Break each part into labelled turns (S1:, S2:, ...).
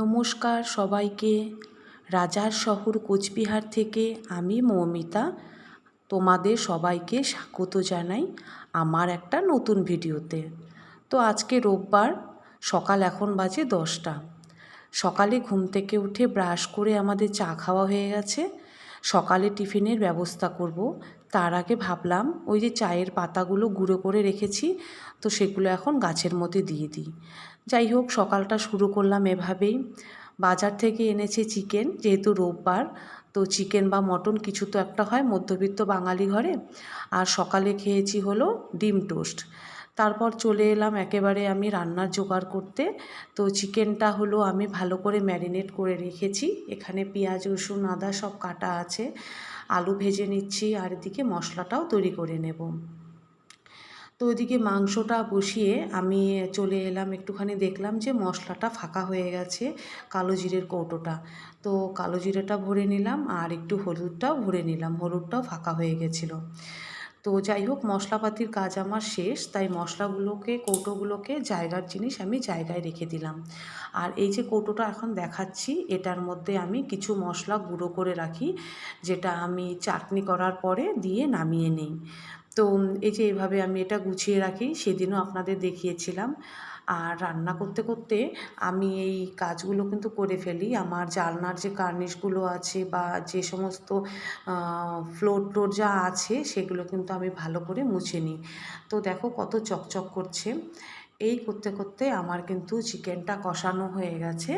S1: নমস্কার সবাইকে। রাজার শহর কোচবিহার থেকে আমি মৌমিতা তোমাদের সবাইকে স্বাগত জানাই আমার একটা নতুন ভিডিওতে। তো আজকে রোববার, সকাল এখন বাজে 10টা। সকালে ঘুম থেকে উঠে ব্রাশ করে আমাদের চা খাওয়া হয়ে গেছে। সকালে টিফিনের ব্যবস্থা করব। তার আগে ভাবলাম ওই যে চায়ের পাতাগুলো গুঁড়ো করে রেখেছি, তো সেগুলো এখন গাছের মধ্যে দিয়ে দিই। যাই হোক, সকালটা শুরু করলাম এভাবেই। বাজার থেকে এনেছি চিকেন, যেহেতু রোববার, তো চিকেন বা মটন কিছু তো একটা হয় মধ্যবিত্ত বাঙালি ঘরে। আর সকালে খেয়েছি হলো ডিম টোস্ট। তারপর চলে এলাম একেবারে আমি রান্নার জোগাড় করতে। তো চিকেনটা হলো আমি ভালো করে ম্যারিনেট করে রেখেছি। এখানে পেঁয়াজ রসুন আদা সব কাটা আছে। আলু ভেজে নিচ্ছি আর এদিকে মশলাটাও তৈরি করে নেব। তো ওইদিকে মাংসটা বসিয়ে আমি চলে এলাম, একটুখানি দেখলাম যে মশলাটা ফাঁকা হয়ে গেছে, কালো জিরের কৌটোটা। তো কালো জিরেটা ভরে নিলাম আর একটু হলুদটাও ভরে নিলাম, হলুদটাও ফাঁকা হয়ে গেছিলো। তো যাই হোক, মশলাপাতির কাজ আমার শেষ, তাই মশলাগুলোকে কৌটোগুলোকে জায়গার জিনিস আমি জায়গায় রেখে দিলাম। আর এই যে কৌটোটা এখন দেখাচ্ছি, এটার মধ্যে আমি কিছু মশলা গুঁড়ো করে রাখি, যেটা আমি চাটনি করার পরে দিয়ে নামিয়ে নিই। তো এই যে এভাবে আমি এটা গুছিয়ে রাখি, সেদিনও আপনাদের দেখিয়েছিলাম। আর রান্না করতে করতে আমি এই কাজগুলো কিন্তু করে ফেলি। আমার জানলার যে কার্নিশগুলো আছে বা যে সমস্ত ফ্লোর টোর যা আছে সেগুলো কিন্তু আমি ভালো করে মুছে নিই। তো দেখো কত চকচক করছে। এই করতে করতে আমার কিন্তু চিকেনটা কষানো হয়ে গেছে।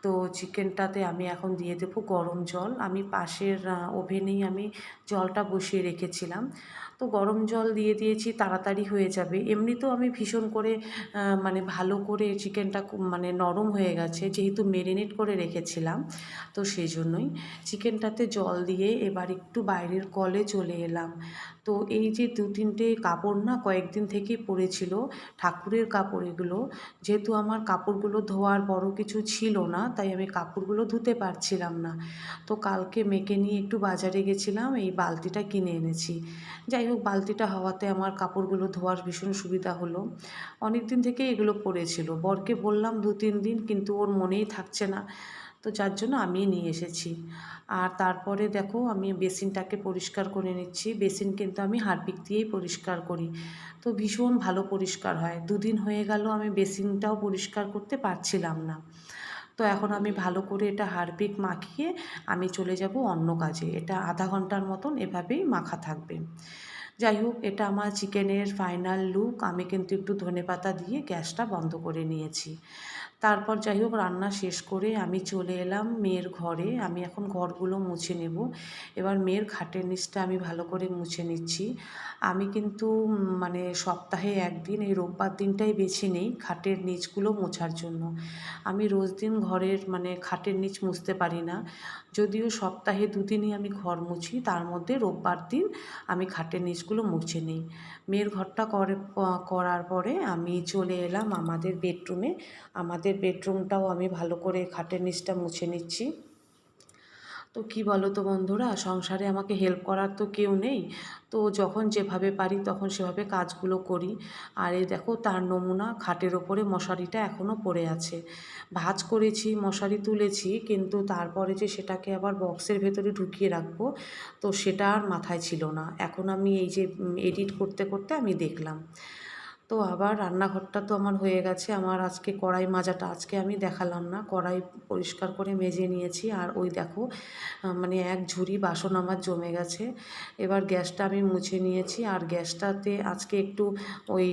S1: তো চিকেনটাতে আমি এখন দিয়ে দেবো গরম জল। আমি পাশের ওভেনেই আমি জলটা বসিয়ে রেখেছিলাম। তো গরম জল দিয়ে দিয়েছি, তাড়াতাড়ি হয়ে যাবে। এমনিতেও আমি ভীষণ করে মানে ভালো করে চিকেনটা মানে নরম হয়ে গেছে, যেহেতু মেরিনেট করে রেখেছিলাম। তো সেই জন্যই চিকেনটাতে জল দিয়ে এবার একটু বাইরের কলে চলে এলাম। তো এই যে দু তিনটে কাপড় না কয়েকদিন থেকেই পড়েছিল, ঠাকুরের কাপড় এগুলো। যেহেতু আমার কাপড়গুলো ধোয়ার বড় কিছু ছিল না, তাই আমি কাপড়গুলো ধুতে পারছিলাম না। তো কালকে মেয়েকে নিয়ে একটু বাজারে গেছিলাম, এই বালতিটা কিনে এনেছি। যাই হোক, বালতিটা হওয়াতে আমার কাপড়গুলো ধোয়ার ভীষণ সুবিধা হলো। অনেক দিন থেকে এগুলো পড়েছিল, বরকে বললাম 2-3 দিন, কিন্তু ওর মনেই থাকছে না। তো যার জন্য আমি নিয়ে এসেছি। আর তারপরে দেখো আমি বেসিনটাকে পরিষ্কার করে নিচ্ছি। বেসিন কিন্তু আমি হারপিক দিয়েই পরিষ্কার করি, তো ভীষণ ভালো পরিষ্কার হয়। 2 দিন হয়ে গেল আমি বেসিনটাও পরিষ্কার করতে পারছিলাম না। তো এখন আমি ভালো করে এটা হারপিক মাখিয়ে আমি চলে যাব অন্য কাজে। এটা আধা ঘন্টার মতন এভাবেই মাখা থাকবে। যাই হোক, এটা আমার চিকেনের ফাইনাল লুক। আমি কিন্তু একটু ধনেপাতা দিয়ে গ্যাসটা বন্ধ করে নিয়েছি। তারপর যাই হোক, রান্না শেষ করে আমি চলে এলাম মেয়ের ঘরে। আমি এখন ঘরগুলো মুছে নেব। এবার মেয়ের খাটের নিচটা আমি ভালো করে মুছে নিচ্ছি। আমি কিন্তু মানে সপ্তাহে একদিন এই রোববার দিনটাই বেছে নেই খাটের নিচগুলো মোছার জন্য। আমি রোজ দিন ঘরের মানে খাটের নিচ মুছতে পারি না। যদিও সপ্তাহে 2 দিনই আমি ঘর মুছি, তার মধ্যে রোববার দিন আমি খাটের নিচগুলো মুছে নিই। মেয়ের ঘরটা করার পরে আমি চলে এলাম আমাদের বেডরুমে। আমাদের বেডরুমটাও আমি ভালো করে খাটের নিচটা মুছে নিচ্ছি। তো কী বলো তো বন্ধুরা, সংসারে আমাকে হেল্প করার তো কেউ নেই। তো যখন যেভাবে পারি তখন সেভাবে কাজগুলো করি। আর এই দেখো তার নমুনা, খাটের ওপরে মশারিটা এখনও পড়ে আছে। ভাঁজ করেছি, মশারি তুলেছি, কিন্তু তারপরে যে সেটাকে আবার বক্সের ভেতরে ঢুকিয়ে রাখবো, তো সেটা আর মাথায় ছিল না। এখন আমি এই যে এডিট করতে করতে আমি দেখলাম। তো আবার রান্নাঘরটা তো আমার হয়ে গেছে। আমার আজকে কড়াই মাজাটা আজকে আমি দেখালাম না, কড়াই পরিষ্কার করে মেজে নিয়েছি। আর ওই দেখো মানে এক ঝুড়ি বাসন আমার জমে গেছে। এবার গ্যাসটা আমি মুছে নিয়েছি। আর গ্যাসটাতে আজকে একটু ওই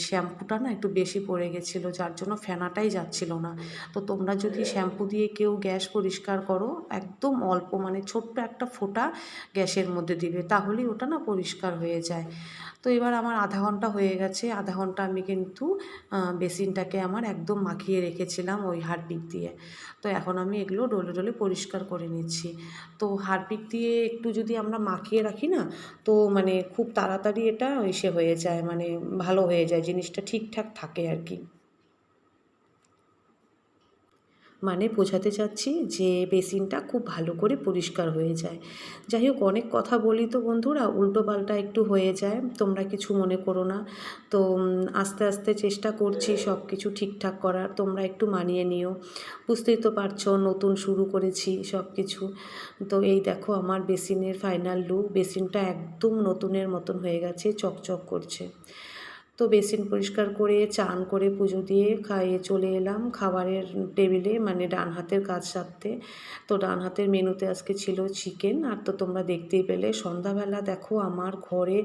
S1: শ্যাম্পুটা না একটু বেশি পড়ে গেছিলো, যার জন্য ফেনাটাই যাচ্ছিল না। তো তোমরা যদি শ্যাম্পু দিয়ে কেউ গ্যাস পরিষ্কার করো, একদম অল্প মানে ছোট্ট একটা ফোঁটা গ্যাসের মধ্যে দিবে, তাহলেই ওটা না পরিষ্কার হয়ে যায়। তো এবার আমার আধা ঘন্টা হয়ে গেছে। আধা ঘন্টা আমি কিন্তু বেসিনটাকে আমার একদম মাখিয়ে রেখেছিলাম ওই হারপিক দিয়ে। তো এখন আমি এগুলো ডলে ডলে পরিষ্কার করে নিচ্ছি। তো হারপিক দিয়ে একটু যদি আমরা মাখিয়ে রাখি না, তো মানে খুব তাড়াতাড়ি এটা ইসে হয়ে যায়, মানে ভালো হয়ে যায়, জিনিসটা ঠিকঠাক থাকে আর কি। মানে বোঝাতে চাচ্ছি যে বেসিনটা খুব ভালো করে পরিষ্কার হয়ে যায়। যাই হোক, অনেক কথা বলি তো বন্ধুরা, উল্টোপাল্টা একটু হয়ে যায়, তোমরা কিছু মনে করো না। তো আস্তে আস্তে চেষ্টা করছি সব কিছু ঠিকঠাক করার, তোমরা একটু মানিয়ে নিও। বুঝতেই তো পারছো নতুন শুরু করেছি সব কিছু। তো এই দেখো আমার বেসিনের ফাইনাল লুক, বেসিনটা একদম নতুনের মতন হয়ে গেছে, চকচক করছে। তো বেসিন পরিষ্কার করে চান করে পুজো দিয়ে খাইয়ে চলে এলাম খাবারের টেবিলে, মানে ডান হাতের কাজ সারতে। তো ডান হাতের মেনুতে আজকে ছিল চিকেন। আর তো তোমরা দেখতেই পেলে সন্ধ্যাবেলা দেখো আমার ঘরে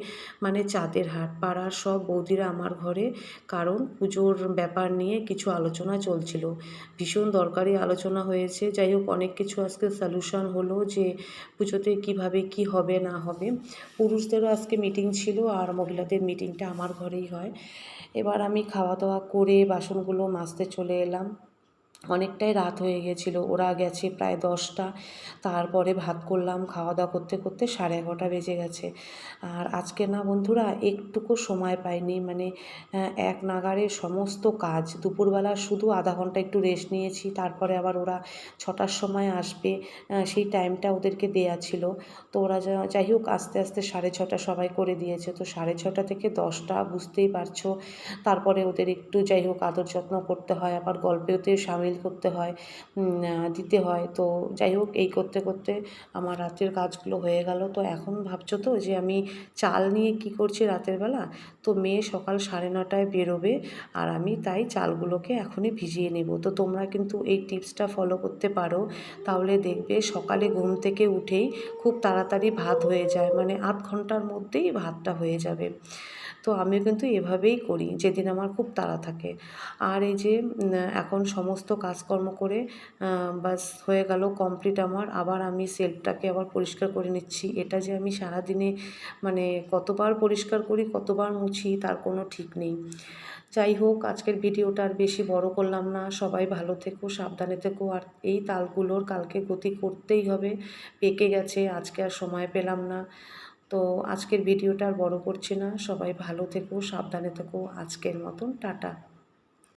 S1: মানে চাঁদের হাট, পাড়ার সব বৌদিরা আমার ঘরে, কারণ পুজোর ব্যাপার নিয়ে কিছু আলোচনা চলছিল, ভীষণ দরকারি আলোচনা হয়েছে। যাই হোক, অনেক কিছু আজকে সলিউশন হলো যে পুজোতে কিভাবে কি হবে না হবে। পুরুষদেরও আজকে মিটিং ছিল আর মহিলাদের মিটিংটা আমার ঘরেই হয়। এবার আমি খাওয়া দাওয়া করে বাসনগুলো মাজতে চলে এলাম। অনেকটাই রাত হয়ে গেছিলো, ওরা গেছে প্রায় 10টা। তারপরে ভাত করলাম, খাওয়া দাওয়া করতে করতে 11:30 বেজে গেছে। আর আজকে না বন্ধুরা একটুকু সময় পাইনি, মানে এক নাগাড়ে সমস্ত কাজ। দুপুরবেলা শুধু আধা ঘন্টা একটু রেস্ট নিয়েছি, তারপরে আবার ওরা 6টার সময় আসবে, সেই টাইমটা ওদেরকে দেয়া ছিল। তো ওরা যাই হোক আস্তে আস্তে 6:30 সবাই করে দিয়েছে। তো 6:30 থেকে 10টা, বুঝতেই পারছো। তারপরে ওদের একটু যাই হোক আদর যত্ন করতে হয়, আবার গল্পেতে সামিল করতে হয়, দিতে হয়। তো যাই হোক এই করতে করতে আমার রাতের কাজগুলো হয়ে গেল। তো এখন ভাবছো তো যে আমি চাল নিয়ে কি করছি রাতের বেলা। তো মেয়ে সকাল 9:30টায় বেরোবে, আর আমি তাই চালগুলোকে এখনই ভিজিয়ে নেব। তো তোমরা কিন্তু এই টিপসটা ফলো করতে পারো, তাহলে দেখবে সকালে ঘুম থেকে উঠেই খুব তাড়াতাড়ি ভাত হয়ে যায়, মানে আধ ঘন্টার মধ্যেই ভাতটা হয়ে যাবে। তো আমিও কিন্তু এভাবেই করি যেদিন আমার খুব তাড়া থাকে। আর এই যে এখন সমস্ত কাজকর্ম করে বাস হয়ে গেল কমপ্লিট আমার। আবার আমি সেলফটাকে আবার পরিষ্কার করে নিচ্ছি। এটা যে আমি সারাদিনে মানে কতবার পরিষ্কার করি, কতবার মুছি তার কোনো ঠিক নেই। যাই হোক, আজকের ভিডিওটা আর বেশি বড় করলাম না। সবাই ভালো থেকো, সাবধানে থেকো। আর এই তালগুলোর কালকে গতি করতেই হবে, পেকে গেছে, আজকে আর সময় পেলাম না। তো আজকের ভিডিওটা আর বড় করছি না। সবাই ভালো থেকো, সাবধানে থেকো। আজকের মতন টাটা।